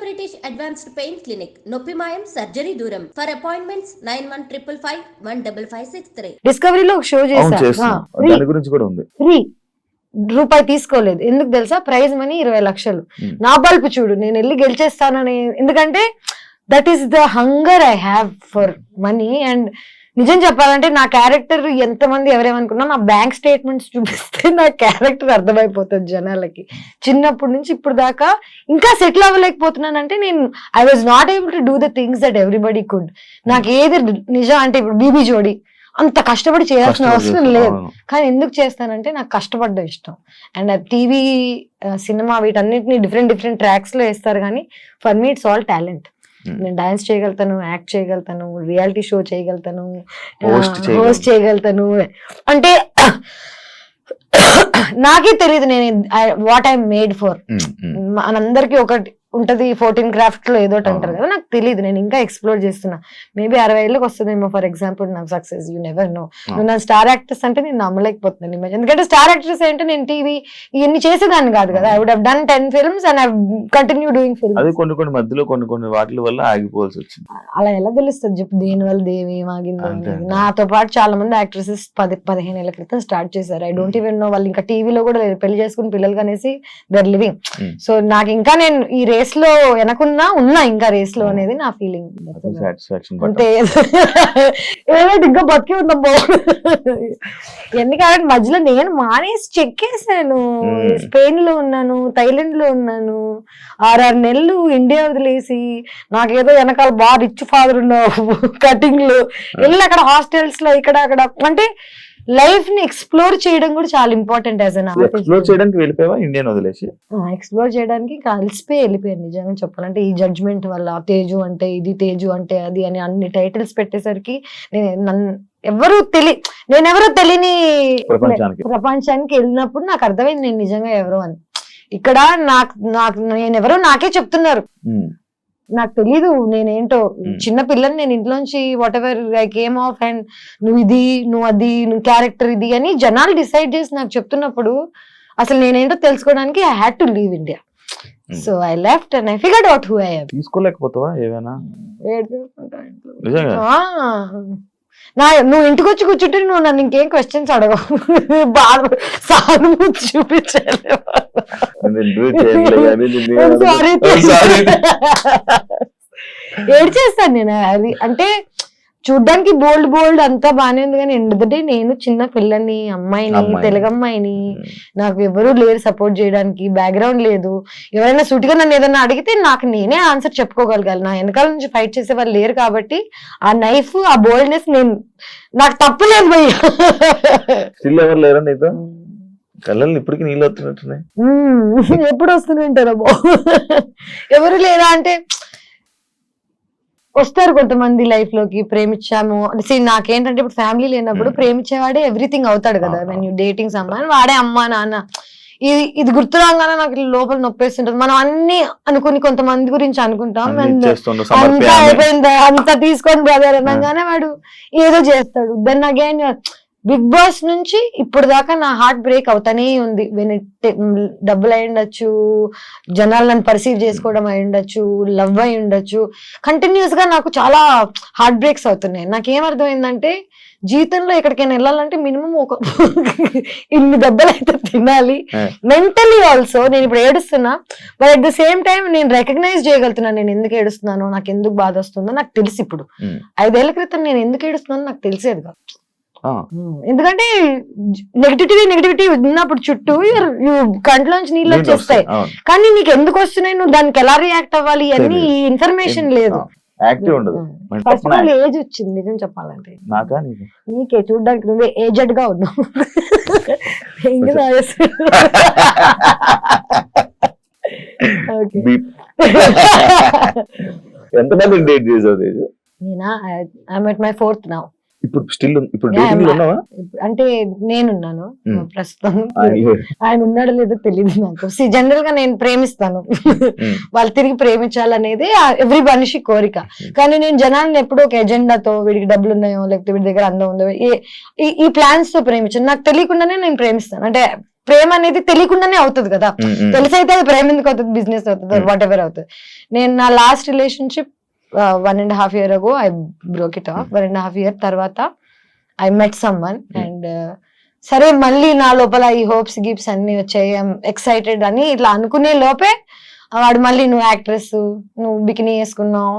British Advanced Pain Clinic, నొప్పి మాయం surgery దూరం. For appointments 9155515563. డిస్కవరీలో ఒక షో చేశా, దాని గురించి కూడా ఉంది. ఫ్రీ, రూపాయి తీసుకోలేదు. ఎందుకు తెలుసా? ప్రైజ్ మనీ 20 లక్షలు. నా బల్పు చూడు, నేను వెళ్ళి గెలిచేస్తానని. ఎందుకంటే that is the hunger I have for money. And నిజం చెప్పాలంటే నా క్యారెక్టర్ ఎంతమంది ఎవరేమనుకున్నా, నా బ్యాంక్ స్టేట్మెంట్స్ చూపిస్తే నా క్యారెక్టర్ అర్థమైపోతుంది జనాలకి. చిన్నప్పటి నుంచి ఇప్పుడు దాకా ఇంకా సెటిల్ అవ్వలేకపోతున్నానంటే నేను I was not able to do the things that everybody could. నాకు ఏది నిజం అంటే ఇప్పుడు బీబీ జోడి అంత కష్టపడి చేయాల్సిన అవసరం లేదు, కానీ ఎందుకు చేస్తానంటే నాకు కష్టపడ్డం ఇష్టం. అండ్ టీవీ, సినిమా వీటన్నిటిని డిఫరెంట్ ట్రాక్స్ లో వేస్తారు, కానీ for me it's all talent. నేను డాన్స్ చేయగలుగుతాను, యాక్ట్ చేయగలుగుతాను, రియాలిటీ షో చేయగలుగుతాను, హోస్ట్ చేయగలుగుతాను. అంటే నాకే తెలియదు నేను వాట్ ఐ మేడ్ ఫర్. మనందరికి ఒకటి ఉంటది 14 క్రాఫ్ట్ లో ఏదోటి అంటారు కదా, నాకు తెలియదు. నేను ఇంకా ఎక్స్ప్లోర్ చేస్తున్నా. మేబీ 60 ఏళ్ళకి వస్తుందేమో ఫర్ ఎగ్జాంపుల్ నాకు సక్సెస్. You never know. నువ్వు నా స్టార్ యాక్ట్రెస్ అంటే నేను నమ్మలేకపోతున్నాను ఇమేజ్. ఎందుకంటే స్టార్ యాక్ట్రెస్ అంటే నేను టీవీ ఇవన్నీ చేసేదాన్ని కాదు కదా. I would have done 10 films and I've continued doing films. అది కొన్ని మధ్యలో కొన్ని వాటి వల్ల ఆగిపోవాల్సి వచ్చింది. అలా ఎలా తెలుస్తుంది చెప్పు? దేని వల్ల దేవి ఆగింది? నాతో పాటు చాలా మంది యాక్ట్రెసెస్ 10-15 ఏళ్ల క్రితం స్టార్ట్ చేశారు. ఐ డోంట్ ఈవెన్ నో వాళ్ళు ఇంకా టీవీలో కూడా పెళ్లి చేసుకుని పిల్లలు కనేసి దే ఆర్ లివింగ్. సో నాకు ఇంకా నేను ఈ రేస్ లో వెనకున్నా ఇంకా రేస్ లో అనేది నా ఫీలింగ్. అంతే, ఇంకా బతికి ఉందా ఎందుకంటే మధ్యలో నేను మానేసి చెక్కేసాను. స్పెయిన్ లో ఉన్నాను, థైలాండ్ లో ఉన్నాను, 6 నెలలు ఇండియా వదిలేసి. నాకేదో వెనకాల బాగా రిచ్ ఫాదర్ ఉన్నావు కటింగ్ లో వెళ్ళి అక్కడ హాస్టల్స్ లో ఇక్కడ అక్కడ. అంటే లైఫ్ ని ఎక్స్ప్లోర్ చేయడం కూడా చాలా important. As an artist explore చేయడానికి వెళ్ళిపోయావా ఇండియన్ వదిలేసి? ఎక్స్ప్లోర్ చేయడానికి కలిసిపోయి వెళ్ళిపోయాను నిజంగా చెప్పాలంటే. ఈ జడ్జ్మెంట్ వల్ల తేజు అంటే ఇది, తేజు అంటే అది అని అన్ని టైటిల్స్ పెట్టేసరికి నేనెవరో తెలియని ప్రపంచానికి వెళ్ళినప్పుడు నాకు అర్థమైంది నేను నిజంగా ఎవరో అని. ఇక్కడ నేనెవరో నాకే చెప్తున్నారు, నాకు తెలీదు నేనేంటో. చిన్న పిల్లని నేను ఇంట్లోంచి what ever I came of and నువ్వు ఇది, నువ్వు అది, నువ్వు క్యారెక్టర్ ఇది అని జనాలు డిసైడ్ చేసి నాకు చెప్తున్నప్పుడు అసలు నేనేంటో తెలుసుకోవడానికి I had to leave India. So I left and I figured out who I am. తీసుకోలేకపోతావా ఏమైనా? నువ్వు ఇంటికి వచ్చి కూర్చుంటే నువ్వు నన్ను ఇంకేం క్వశ్చన్స్ అడగవు. బాగా సానుభూతి చూపించాలి. ఏడ్చేస్తాను నేను. అది అంటే చూడ్డానికి బోల్డ్ అంతా బానే ఉంది, కానీ ఎందుకంటే నేను చిన్న పిల్లని, అమ్మాయిని, తెలుగు అమ్మాయిని, నాకు ఎవరూ లేరు సపోర్ట్ చేయడానికి, బ్యాక్గ్రౌండ్ లేదు. ఎవరైనా సూటిగా నన్ను ఏదైనా అడిగితే నాకు నేనే ఆన్సర్ చెప్పుకోగలగాలి. నా వెనకాల నుంచి ఫైట్ చేసే వాళ్ళు లేరు కాబట్టి ఆ నైఫ్, ఆ బోల్డ్నెస్ నాకు తప్పలేదు భయ్యా. కళ్ళని ఇప్పటికి నీళ్ళు వస్తున్నట్టున్నాయి. ఎప్పుడు వస్తుంటారా ఎవరు లేరా అంటే వస్తారు కొంతమంది లైఫ్ లోకి. ప్రేమించాము నాకేంటంటే ఇప్పుడు ఫ్యామిలీ లేనప్పుడు ప్రేమించేవాడే ఎవ్రీథింగ్ అవుతాడు కదా. వెన్ యూ డేటింగ్ సమ్వన్ వాడే అమ్మా నాన్న. ఇది గుర్తు రాగానే నాకు లోపల నొప్పేస్తుంటది. మనం అన్ని అనుకుని కొంతమంది గురించి అనుకుంటాం, అంతా అయిపోయిందా అంతా తీసుకొని బ్రదర్ అనగానే వాడు ఏదో చేస్తాడు. దెన్ అగైన్ బిగ్ బాస్ నుంచి ఇప్పుడు దాకా నా హార్ట్ బ్రేక్ అవుతానే ఉంది. డబ్బులు అయి ఉండొచ్చు, జనాలు నన్ను పర్సీవ్ చేసుకోవడం అయి ఉండొచ్చు, లవ్ అయి ఉండొచ్చు. కంటిన్యూస్ గా నాకు చాలా హార్ట్ బ్రేక్స్ అవుతున్నాయి. నాకేమర్థమైందంటే జీవితంలో ఎక్కడికైనా వెళ్ళాలంటే మినిమం ఒక ఇన్ని దెబ్బలు అయితే తినాలి. మెంటలీ ఆల్సో నేను ఇప్పుడు ఏడుస్తున్నా, but at the same time నేను రికగ్నైజ్ చేయగలుగుతున్నాను నేను ఎందుకు ఏడుస్తున్నానో, నాకు ఎందుకు బాధ వస్తుందో నాకు తెలుసు. ఇప్పుడు 5 ఏళ్ల క్రితం నేను ఎందుకు ఏడుస్తున్నానో నాకు తెలిసేది కాదు. ఎందుకంటే నెగిటివిటీ ఉన్నప్పుడు చుట్టూ కంట్లోంచి నీళ్ళు వచ్చేస్తాయి, కానీ నీకు ఎందుకు వస్తున్నాయి, నువ్వు దానికి ఎలా రియాక్ట్ అవ్వాలి అన్ని ఇన్ఫర్మేషన్ లేదు. ఫస్ట్ ఆఫ్ ఆల్ ఏజ్ వచ్చింది నిజం చెప్పాలంటే. నీకే చూడడానికి నువ్వే ఏజెడ్ గా ఉన్నావు. నేనా I'm at my 4th now. అంటే నేనున్నాను ప్రస్తుతం. ఆయన ఉన్నాడో లేదో తెలియదు నాకు. జనరల్ గా నేను ప్రేమిస్తాను, వాళ్ళు తిరిగి ప్రేమించాలనేది ఎవ్రీ మనిషి కోరిక. కానీ నేను జనాలను ఎప్పుడూ ఒక ఎజెండాతో వీడికి డబ్బులు ఉన్నాయో లేకపోతే వీడి దగ్గర అందం ఉందో ఈ ప్లాన్స్ తో ప్రేమించాను. నాకు తెలియకుండానే నేను ప్రేమిస్తాను. అంటే ప్రేమ అనేది తెలియకుండానే అవుతుంది కదా, తెలిసైతే అది ప్రేమ ఎందుకు అవుతుంది, బిజినెస్ అవుతుంది, వాట్ ఎవర్ అవుతుంది. నేను నా last relationship 1.5 years ago I broke it off. 1.5 years తర్వాత I met someone and సరే మళ్ళీ నా లోపల ఈ హోప్స్ గిప్స్ అన్ని వచ్చాయి, ఎక్సైటెడ్ అని ఇట్లా అనుకునే లోపే వాడు మళ్ళీ నువ్వు యాక్ట్రెస్, నువ్వు బికినీ వేసుకున్నావు,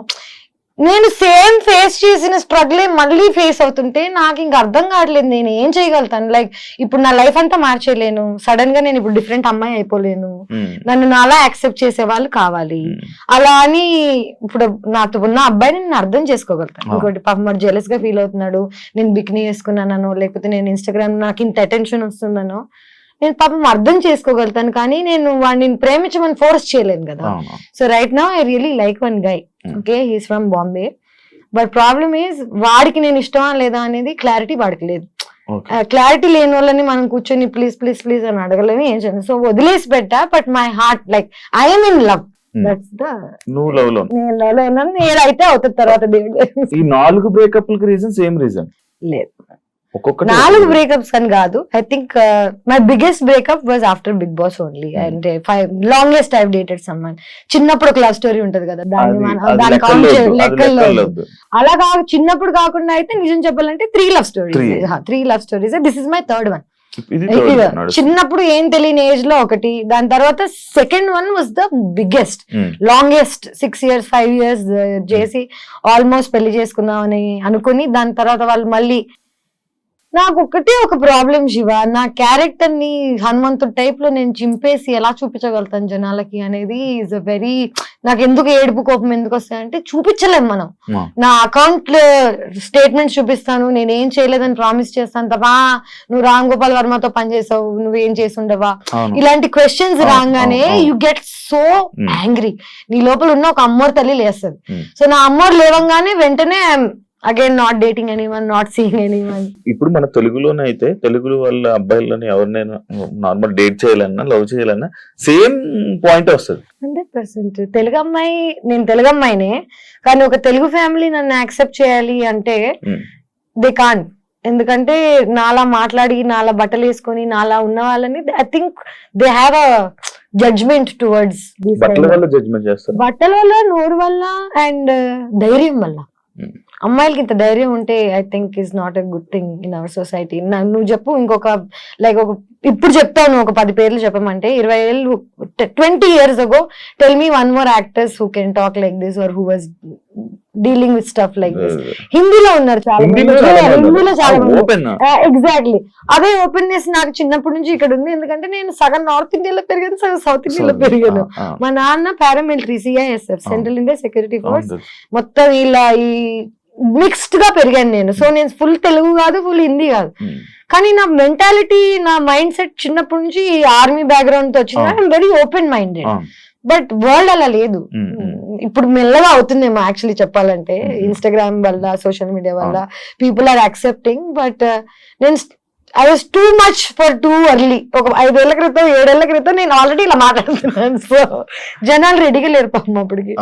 నేను సేమ్ ఫేస్ చేసిన స్ట్రగుల్ మళ్ళీ ఫేస్ అవుతుంటే నాకు ఇంక అర్థం కావట్లేదు నేను ఏం చేయగలుగుతాను. లైక్ ఇప్పుడు నా లైఫ్ అంతా మార్చేయలేను, సడన్ గా నేను ఇప్పుడు డిఫరెంట్ అమ్మాయి అయిపోలేను, నన్ను నాలా యాక్సెప్ట్ చేసే వాళ్ళు కావాలి. అలా అని ఇప్పుడు నాతో ఉన్న అబ్బాయిని నేను అర్థం చేసుకోగలుగుతాను. ఇంకోటి పాపం వాడు జెలస్ గా ఫీల్ అవుతున్నాడు, నేను బికినీ వేసుకున్నానో లేకపోతే నేను ఇన్స్టాగ్రామ్ నాకు ఇంత అటెన్షన్ వస్తుందనో నేను పాపం అర్థం చేసుకోగలుగుతాను, కానీ నేను వాడిని ప్రేమించమని ఫోర్స్ చేయలేను కదా. So right now I really like one guy, okay, he's from Bombay, but problem is వాడికి నేను ఇష్టమా లేదా అనేది క్లారిటీ వాడికి లేదు. క్లారిటీ లేని వాళ్ళని మనం కూర్చొని ప్లీజ్ ప్లీజ్ ప్లీజ్ అని అడగలేము, ఏం చేయాలి. సో వదిలేసి పెట్టా, but my heart like I'm in love. నువ్వు లవ్ లో నేనైతే అవుతుంది తర్వాత దేవుడు. ఈ 4 బ్రేకప్ రీజన్ సేమ్ రీజన్ లేదు, ఒక్కొక్కటి 4 బ్రేకప్స్ అని కాదు. I think my biggest breakup was after Bigg Boss only. And longest I've dated someone. చిన్నప్పుడు ఒక లవ్ స్టోరీ ఉంటది కదా, దాని కౌంట్ లెక్కల్లో అలా కాదు. చిన్నప్పుడు కాకుండా అయితే నిజం చెప్పాలంటే 3 love stories. This is my third one. చిన్నప్పుడు ఏం తెలియని ఏజ్ లో ఒకటి, దాని తర్వాత second one was the biggest, longest 6 years 5 years చేసి ఆల్మోస్ట్ పెళ్లి చేసుకుందాం అని అనుకుని దాని తర్వాత వాళ్ళు మళ్ళీ. నాకు ఒకటే ఒక ప్రాబ్లం శివ, నా క్యారెక్టర్ ని హనుమంతుడు టైప్ లో నేను చింపేసి ఎలా చూపించగలుగుతాను జనాలకి అనేది ఈజ్ అ వెరీ, నాకు ఎందుకు ఏడుపు కోపం ఎందుకు వస్తాయంటే చూపించలేము మనం. నా అకౌంట్ స్టేట్మెంట్స్ చూపిస్తాను, నేనేం చేయలేదని ప్రామిస్ చేస్తాను తప్ప నువ్వు రామ్ గోపాల్ వర్మతో పనిచేసావు, నువ్వేం చేసి ఉండవా, ఇలాంటి క్వశ్చన్స్ రాగానే యు గెట్ సో యాంగ్రీ. నీ లోపల ఉన్న ఒక అమ్మోరు తల్లి లేస్తుంది. సో నా అమ్మోరు లేవంగానే వెంటనే again not dating anyone, not seeing anyone. ఇప్పుడు మన తెలుగులోనే అయితే తెలుగు వాళ్ళ అబ్బాయిలని ఎవరినైనా నార్మల్ డేట్ చేయాలన్నా లవ్ చేయాలన్నా సేమ్ పాయింట్ వస్తుంది. 100% తెలుగు అమ్మాయి, నేను తెలుగు అమ్మాయినే కానీ ఒక తెలుగు ఫ్యామిలీ నన్ను యాక్సెప్ట్ చేయాలి అంటే దే కాంట్. ఎందుకంటే నాలా మాట్లాడి, నాలా బట్టలు వేసుకొని, నాలా ఉన్న వాళ్ళని I think they have a judgement towards. బట్టల వల్ల జడ్జ్మెంట్ చేస్తారు, బట్టల వల్ల, నోరు వల్ల అండ్ ధైర్యం వల్ల. అమ్మాయిలకి ఇంత ధైర్యం ఉంటే I think is not a good thing in our society. నువ్వు చెప్పు ఇంకొక లైక్ ఒక ఇప్పుడు చెప్తాను ఒక 10 పేర్లు చెప్పమంటే 20 ఏళ్ళు 20 years ago tell me one more actors who can talk like this or who was dealing with stuff like this. హిందీలో ఉన్నారు చాలా మంది, హిందీలో చాలా మంది. ఎగ్జాక్ట్లీ అదే ఓపెన్నెస్ నాకు చిన్నప్పటి నుంచి ఇక్కడ ఉంది. ఎందుకంటే నేను సగం నార్త్ ఇండియాలో పెరిగాను, సగం సౌత్ ఇండియాలో పెరిగాను. మా నాన్న paramilitary, CISF central India security force, మొత్తం ఇలా ఈ మిక్స్డ్ గా పెరిగాను నేను. సో నేను ఫుల్ తెలుగు కాదు, ఫుల్ హిందీ కాదు, కానీ నా మెంటాలిటీ, నా మైండ్ సెట్ చిన్నప్పటి నుంచి ఆర్మీ బ్యాక్గ్రౌండ్ తో వచ్చింది. I'm very open minded. But world అలా లేదు. ఇప్పుడు మెల్లగా అవుతుందేమో యాక్చువల్లీ చెప్పాలంటే, ఇన్స్టాగ్రామ్ వల్ల, సోషల్ మీడియా వల్ల పీపుల్ ఆర్ యాక్సెప్టింగ్. బట్ నేను I was too much for too early. ఒక 5 ఏళ్ల క్రితం 7 ఏళ్ల క్రితం నేను ఆల్రెడీ ఇలా మాట్లాడుతున్నాను. సో జనాలు రెడీగా లేరు పాపం అప్పటికి.